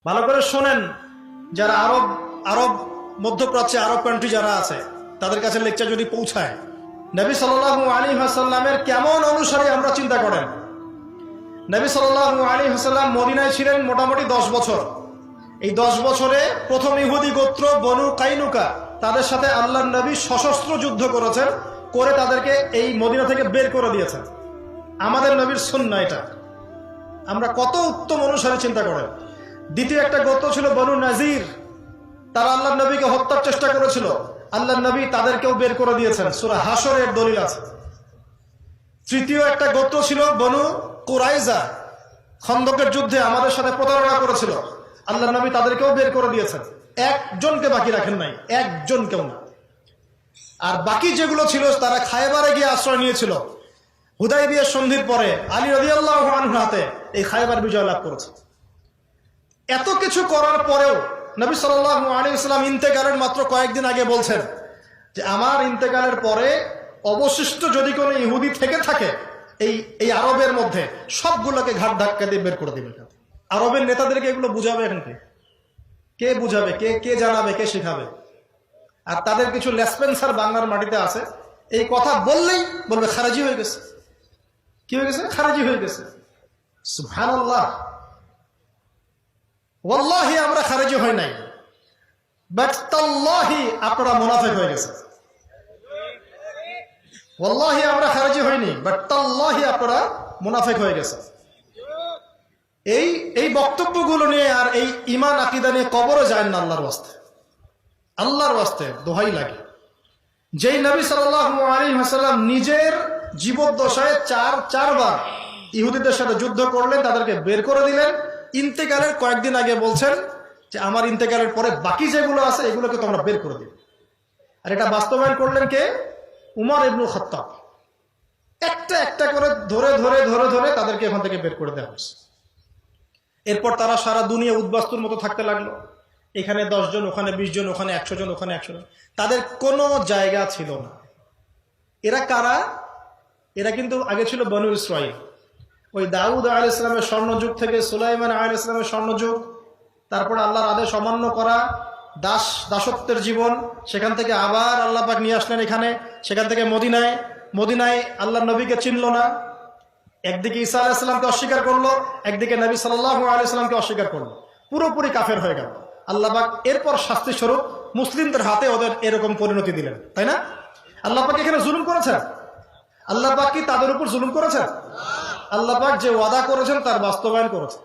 ভালো করে শোনেন, যারা আরব আরব মধ্যপ্রাচ্যে আরব কান্ট্রি যারা আছে তাদের কাছে লেকচার যদি পৌঁছায়, নবী সাল্লাল্লাহু আলাইহি ওয়াসাল্লামের কেমন অনুসারী আমরা চিন্তা করেন। নবী সাল্লাল্লাহু আলাইহি ওয়াসাল্লাম মদিনায় ছিলেন মোটামুটি 10 বছর। এই 10 বছরে প্রথম ইহুদি গোত্র বনু কাইনুকা, তাদের সাথে আল্লাহর নবী সশস্ত্র যুদ্ধ করেছেন, করে তাদেরকে এই মদিনা থেকে বের করে দিয়েছেন। আমাদের নবীর সুন্নাহ এটা। আমরা কত উত্তম অনুসারী চিন্তা করেন। দ্বিতীয় একটা গোত্র ছিল বনু নাজির, তারা আল্লাহর নবীকে হত্যার চেষ্টা করেছিল, আল্লাহর নবী তাদেরকেও বের করে দিয়েছেন, সূরা হাশরের দলিল আছে। তৃতীয় একটা গোত্র ছিল বনু কুরাইজা, খন্দকের যুদ্ধে আমাদের সাথে প্রতারণা করেছিল, আল্লাহর নবী তাদেরকেও বের করে দিয়েছেন। একজনকে বাকি রাখেন নাই, একজনকেও না। আর বাকি যেগুলো ছিল তারা খায়বারে গিয়ে আশ্রয় নিয়েছিল। হুদায়বিয়ার সন্ধির পরে আলী রাদিয়াল্লাহু আনহু হাতে এই খায়বার বিজয় লাভ করেছে। এত কিছু করার পরেও নবী সাল্লাল্লাহু আলাইহি ওয়াসাল্লাম ইন্তেকালের মাত্র কয়েকদিন আগে বলছেন যে আমার ইন্তেকালের পরে অবশিষ্ট যদি কোনো ইহুদি থেকে থাকে এই আরবের মধ্যে, সবগুলোকে ঘাট ধাক্কা দিয়ে বের করে দিবে। আরবের নেতাদেরকে এগুলো বুঝাবে এখন কে বুঝাবে, কে জানাবে, কে শেখাবে? আর তাদের কিছু লেসপেন্সার বাংলার মাটিতে আছে, এই কথা বললেই বলবে খারাজি হয়ে গেছে। কি হয়ে গেছে? খারাজি হয়ে গেছে। সুবহানাল্লাহ। ওয়াল্লাহি আমরা খারাজি হই নাই, বাট তাল্লাহি আপনারা মুনাফিক হয়ে গেছে। ওয়াল্লাহি আমরা খারাজি হইনি, বাট তাল্লাহি আপনারা মুনাফিক হয়ে গেছে। এই বক্তব্যগুলো নিয়ে আর এই ঈমান আকীদা নিয়ে কবরে যায় না। আল্লাহর ওয়াস্তে দোহাই লাগে। যেই নবী সাল্লাল্লাহু আলাইহি ওয়াসাল্লাম নিজের জীবদ্দশায় চারবার ইহুদিদের সাথে যুদ্ধ করলেন, তাদেরকে বের করে দিলেন, ইন্তেকালের কয়েকদিন আগে বলছেন যে আমার ইন্তেকালের পরে বাকি যেগুলো আছে এগুলোকে তোমরা বের করে দিবে। আর এটা বাস্তবায়ন করলেন কে? উমর ইবনুল খাত্তাব। একটা একটা করে ধরে ধরে ধরে ধরে তাদেরকে এখান থেকে বের করে দেওয়া হয়েছে। এরপর তারা সারা দুনিয়া উদ্বাস্তুর মতো থাকতে লাগলো। এখানে 10 জন, ওখানে 20 জন, ওখানে 100 জন, ওখানে 100 জন। তাদের কোনো জায়গা ছিল না। এরা কারা? এরা কিন্তু আগে ছিল বনু ইসরাঈল। ওই দাউদ আলাইহিস সালামের স্বর্ণযুগ থেকে সুলাইমান আলাইহিস সালামের স্বর্ণযুগ, তারপর আল্লাহর আদেশ অমান্য করা, দাসত্বের জীবন, সেখান থেকে আবার আল্লাহ পাক নিয়ে আসলেন এখানে, সেখান থেকে মদিনায় আল্লাহর নবীকে চিনল না। একদিকে ঈসা আলাইহিস সালামকে অস্বীকার করলো, একদিকে নবী সাল্লাল্লাহু আলাইহি সাল্লামকে অস্বীকার করলো, পুরোপুরি কাফের হয়ে গেল। আল্লাহ পাক এরপর শাস্তি স্বরূপ মুসলিমদের হাতে ওদের এরকম পরিণতি দিলেন, তাই না? আল্লাহ পাক এখানে জুলুম করেছেন? আল্লাহ পাক কি তাদের উপর জুলুম করেছেন? আল্লাহ পাক যে ওয়াদা করেছেন তার বাস্তবায়ন করেছেন।